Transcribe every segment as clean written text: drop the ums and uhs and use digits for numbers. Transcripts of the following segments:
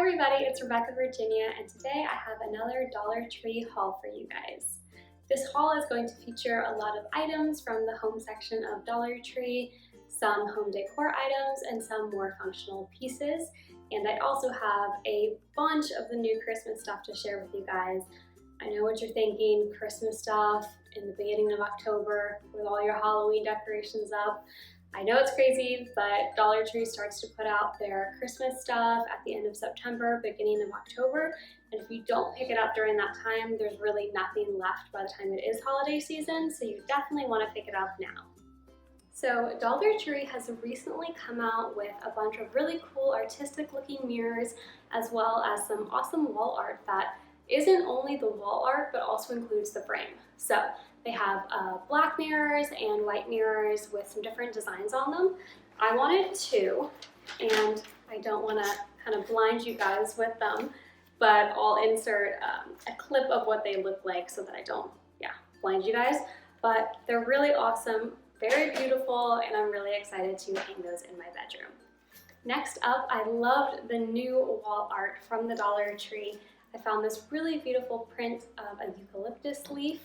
everybody, it's Rebecca, Virginia, and today I have another Dollar Tree haul for you guys. This haul is going to feature a lot of items from the home section of Dollar Tree, some home decor items, and some more functional pieces. And I also have a bunch of the new Christmas stuff to share with you guys. I know what you're thinking, Christmas stuff in the beginning of October with all your Halloween decorations up. I know it's crazy, but Dollar Tree starts to put out their Christmas stuff at the end of September, beginning of October. And if you don't pick it up during that time, there's really nothing left by the time it is holiday season, so you definitely want to pick it up now. So Dollar Tree has recently come out with a bunch of really cool artistic looking mirrors, as well as some awesome wall art that isn't only the wall art, but also includes the frame. So they have black mirrors and white mirrors with some different designs on them. I wanted two, and I don't want to kind of blind you guys with them, but I'll insert a clip of what they look like so that I don't, blind you guys. But they're really awesome, very beautiful, and I'm really excited to hang those in my bedroom. Next up, I loved the new wall art from the Dollar Tree. I found this really beautiful print of a eucalyptus leaf,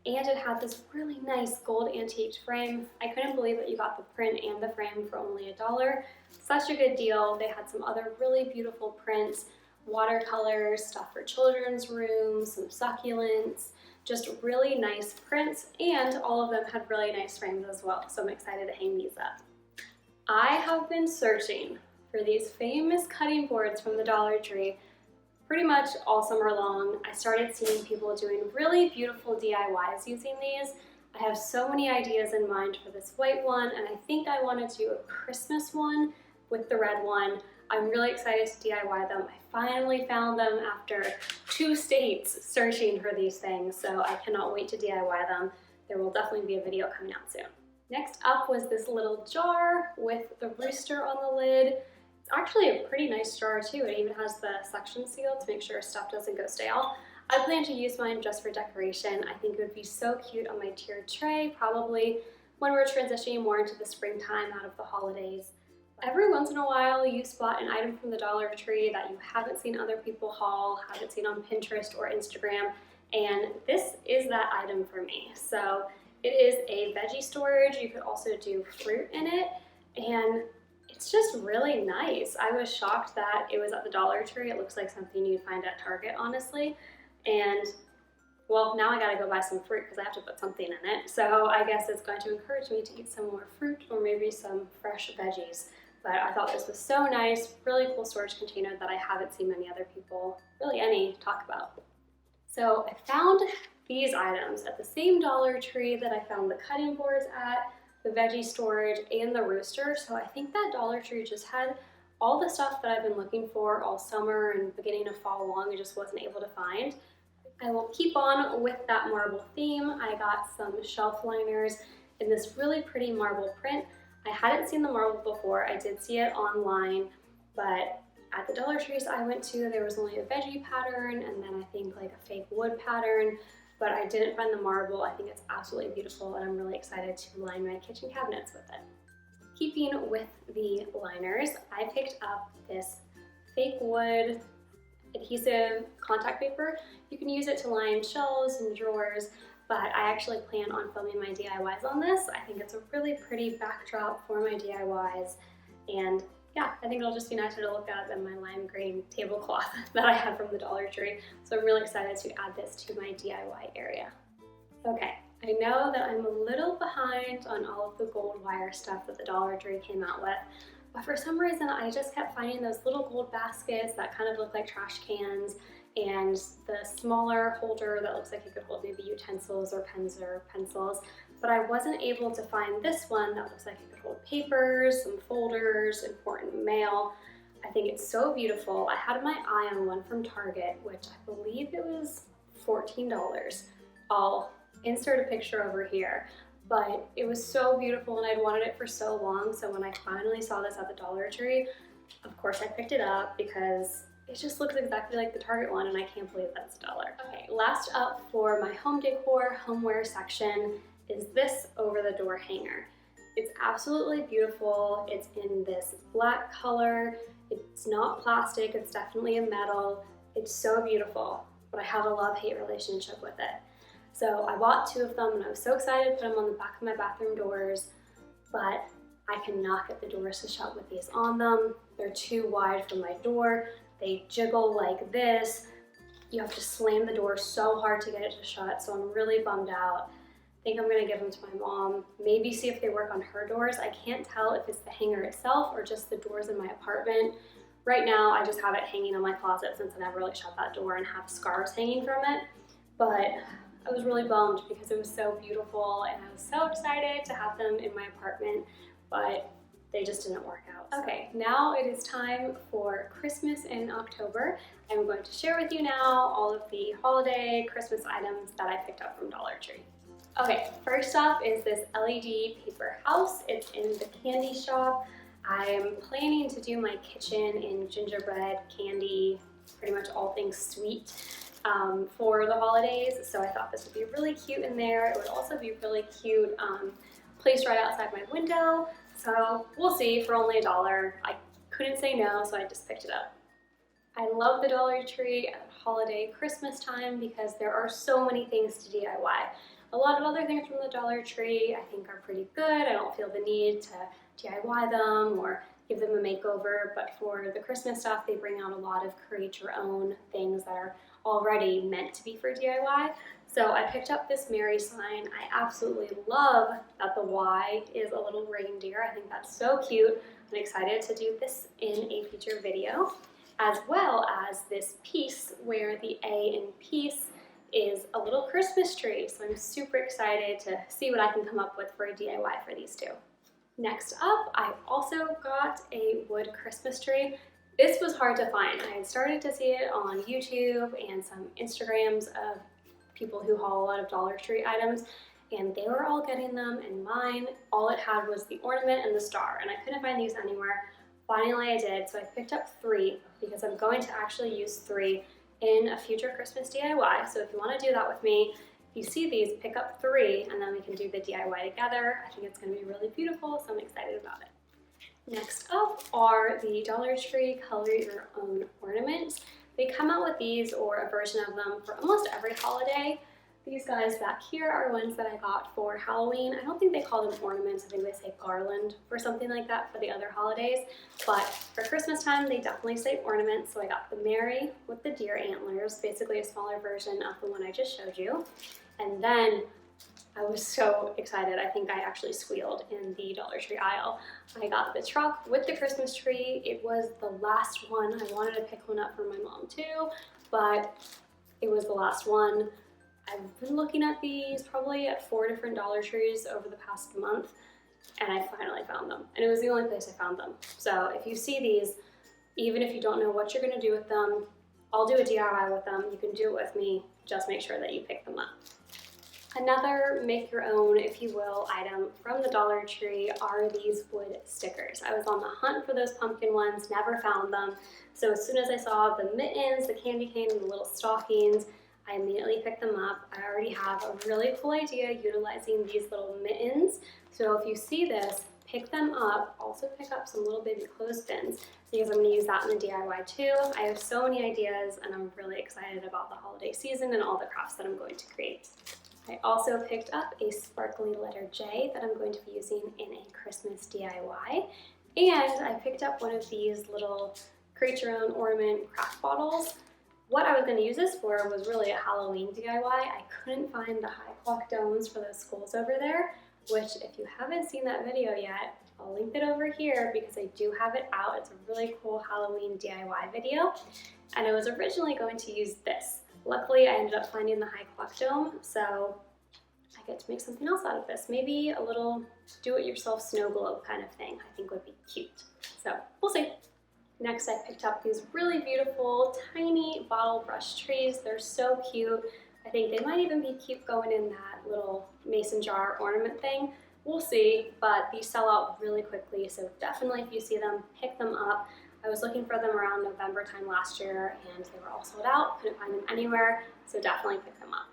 and it had this really nice gold antique frame. I couldn't believe that you got the print and the frame for only $1. Such a good deal. They had some other really beautiful prints, watercolors, stuff for children's rooms, some succulents, just really nice prints, and all of them had really nice frames as well, so I'm excited to hang these up. I have been searching for these famous cutting boards from the Dollar Tree pretty much all summer long. I started seeing people doing really beautiful DIYs using these. I have so many ideas in mind for this white one, and I think I want to do a Christmas one with the red one. I'm really excited to DIY them. I finally found them after 2 states searching for these things, so I cannot wait to DIY them. There will definitely be a video coming out soon. Next up was this little jar with the rooster on the lid. Actually a pretty nice jar too. It even has the suction seal to make sure stuff doesn't go stale. I plan to use mine just for decoration. I think it would be so cute on my tiered tray, probably when we're transitioning more into the springtime out of the holidays. Every once in a while you spot an item from the Dollar Tree that you haven't seen other people haul, haven't seen on Pinterest or Instagram, and this is that item for me. So it is a veggie storage. You could also do fruit in it, and it's just really nice. I was shocked that it was at the Dollar Tree. It looks like something you'd find at Target, honestly. And well, now I gotta go buy some fruit because I have to put something in it. So I guess it's going to encourage me to eat some more fruit or maybe some fresh veggies. But I thought this was so nice, really cool storage container that I haven't seen many other people, really any, talk about. So I found these items at the same Dollar Tree that I found the cutting boards at, the veggie storage, and the rooster. So I think that Dollar Tree just had all the stuff that I've been looking for all summer and beginning of fall long. I just wasn't able to find. I will keep on with that marble theme. I got some shelf liners in this really pretty marble print. I hadn't seen the marble before. I did see it online, but at the Dollar Trees I went to, there was only a veggie pattern and then I think like a fake wood pattern, but I didn't find the marble. I think it's absolutely beautiful, and I'm really excited to line my kitchen cabinets with it. Keeping with the liners, I picked up this fake wood adhesive contact paper. You can use it to line shelves and drawers, but I actually plan on filming my DIYs on this. I think it's a really pretty backdrop for my DIYs, and yeah, I think it'll just be nicer to look at than my lime green tablecloth that I had from the Dollar Tree. So I'm really excited to add this to my DIY area. Okay, I know that I'm a little behind on all of the gold wire stuff that the Dollar Tree came out with, but for some reason I just kept finding those little gold baskets that kind of look like trash cans, and the smaller holder that looks like it could hold maybe utensils or pens or pencils. But I wasn't able to find this one that looks like it could hold papers, some folders, important mail. I think it's so beautiful. I had my eye on one from Target, which I believe it was $14. I'll insert a picture over here, but it was so beautiful and I'd wanted it for so long. So when I finally saw this at the Dollar Tree, of course I picked it up because it just looks exactly like the Target one and I can't believe that's $1. Okay, last up for my home decor, homeware section is this over the door hanger. It's absolutely beautiful. It's in this black color. It's not plastic, it's definitely a metal. It's so beautiful, but I have a love-hate relationship with it. So I bought 2 of them and I was so excited to put them on the back of my bathroom doors, but I cannot get the doors to shut with these on them. They're too wide for my door. They jiggle like this. You have to slam the door so hard to get it to shut, so I'm really bummed out. I think I'm gonna give them to my mom, maybe see if they work on her doors. I can't tell if it's the hanger itself or just the doors in my apartment. Right now, I just have it hanging in my closet since I never really shut that door and have scarves hanging from it. But I was really bummed because it was so beautiful and I was so excited to have them in my apartment, but they just didn't work out. Okay, now it is time for Christmas in October. I'm going to share with you now all of the holiday Christmas items that I picked up from Dollar Tree. Okay, first off is this LED paper house. It's in the candy shop. I'm planning to do my kitchen in gingerbread, candy, pretty much all things sweet for the holidays. So I thought this would be really cute in there. It would also be really cute placed right outside my window. So we'll see, for only $1. I couldn't say no, so I just picked it up. I love the Dollar Tree at holiday Christmas time because there are so many things to DIY. A lot of other things from the Dollar Tree I think are pretty good. I don't feel the need to DIY them or give them a makeover, but for the Christmas stuff, they bring out a lot of create your own things that are already meant to be for DIY. So I picked up this Mary sign. I absolutely love that the Y is a little reindeer. I think that's so cute. I'm excited to do this in a future video, as well as this piece where the A in peace is a little Christmas tree. So I'm super excited to see what I can come up with for a DIY for these 2. Next up, I also got a wood Christmas tree. This was hard to find. I had started to see it on YouTube and some Instagrams of people who haul a lot of Dollar Tree items, and they were all getting them, and mine, all it had was the ornament and the star, and I couldn't find these anywhere. Finally I did, so I picked up 3 because I'm going to actually use 3 in a future Christmas DIY. So if you want to do that with me, if you see these, pick up 3 and then we can do the DIY together. I think it's going to be really beautiful, so I'm excited about it. Next up are the Dollar Tree Color Your Own ornaments. They come out with these or a version of them for almost every holiday. These guys back here are ones that I got for Halloween. I don't think they call them ornaments. I think they say garland or something like that for the other holidays. But for Christmas time, they definitely say ornaments. So I got the Mary with the deer antlers, basically a smaller version of the one I just showed you. And then I was so excited. I think I actually squealed in the Dollar Tree aisle. I got the truck with the Christmas tree. It was the last one. I wanted to pick one up for my mom too, but it was the last one. I've been looking at these probably at 4 different Dollar Trees over the past month, and I finally found them. And it was the only place I found them. So if you see these, even if you don't know what you're gonna do with them, I'll do a DIY with them. You can do it with me. Just make sure that you pick them up. Another make your own, if you will, item from the Dollar Tree are these wood stickers. I was on the hunt for those pumpkin ones, never found them. So as soon as I saw the mittens, the candy cane, and the little stockings, I immediately picked them up. I already have a really cool idea utilizing these little mittens. So if you see this, pick them up. Also pick up some little baby clothespins because I'm going to use that in the DIY too. I have so many ideas and I'm really excited about the holiday season and all the crafts that I'm going to create. I also picked up a sparkly letter J that I'm going to be using in a Christmas DIY. And I picked up one of these little create your own ornament craft bottles. What I was going to use this for was really a Halloween DIY. I couldn't find the high clock domes for those skulls over there, which if you haven't seen that video yet, I'll link it over here because I do have it out. It's a really cool Halloween DIY video. And I was originally going to use this. Luckily, I ended up finding the high clock dome, so I get to make something else out of this. Maybe a little do-it-yourself snow globe kind of thing I think would be cute. So we'll see. Next, I picked up these really beautiful, tiny bottle brush trees. They're so cute. I think they might even be cute going in that little mason jar ornament thing. We'll see, but these sell out really quickly, so definitely if you see them, pick them up. I was looking for them around November time last year and they were all sold out, couldn't find them anywhere, so definitely pick them up.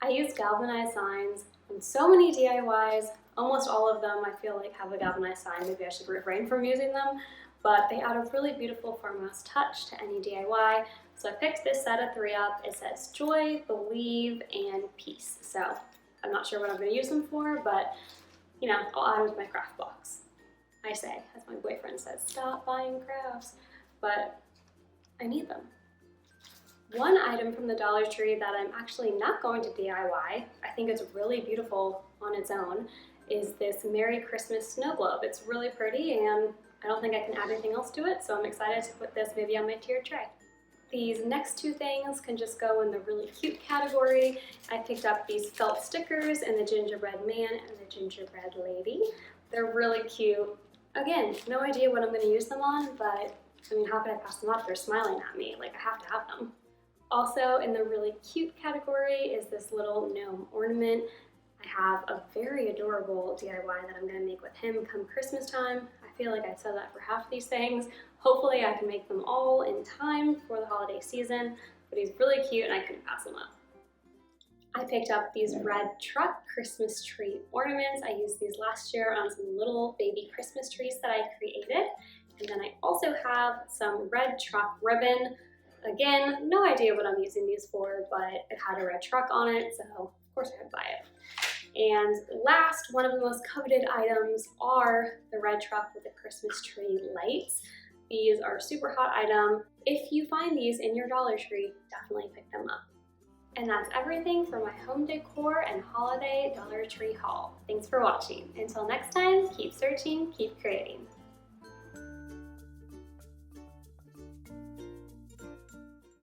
I use galvanized signs on so many DIYs. Almost all of them I feel like have a galvanized sign. Maybe I should refrain from using them, but they add a really beautiful farmhouse touch to any DIY. So I picked this set of 3 up. It says joy, believe, and peace. So I'm not sure what I'm going to use them for, but you know, I'll add them to my craft box. I say, as my boyfriend says, stop buying crafts, but I need them. One item from the Dollar Tree that I'm actually not going to DIY, I think it's really beautiful on its own, is this Merry Christmas snow globe. It's really pretty and I don't think I can add anything else to it, so I'm excited to put this maybe on my tiered tray. These next 2 things can just go in the really cute category. I picked up these felt stickers in the gingerbread man and the gingerbread lady. They're really cute. Again, no idea what I'm going to use them on, but I mean, how could I pass them up? They're smiling at me, like I have to have them. Also in the really cute category is this little gnome ornament. I have a very adorable DIY that I'm going to make with him come Christmas time. I feel like I've said that for half these things. Hopefully I can make them all in time for the holiday season, but he's really cute and I couldn't pass him up. I picked up these red truck Christmas tree ornaments. I used these last year on some little baby Christmas trees that I created. And then I also have some red truck ribbon. Again, no idea what I'm using these for, but it had a red truck on it, so of course I had to buy it. And last, one of the most coveted items are the red truck with the Christmas tree lights. These are a super hot item. If you find these in your Dollar Tree, definitely pick them up. And that's everything for my home decor and holiday Dollar Tree haul. Thanks for watching. Until next time, keep searching, keep creating.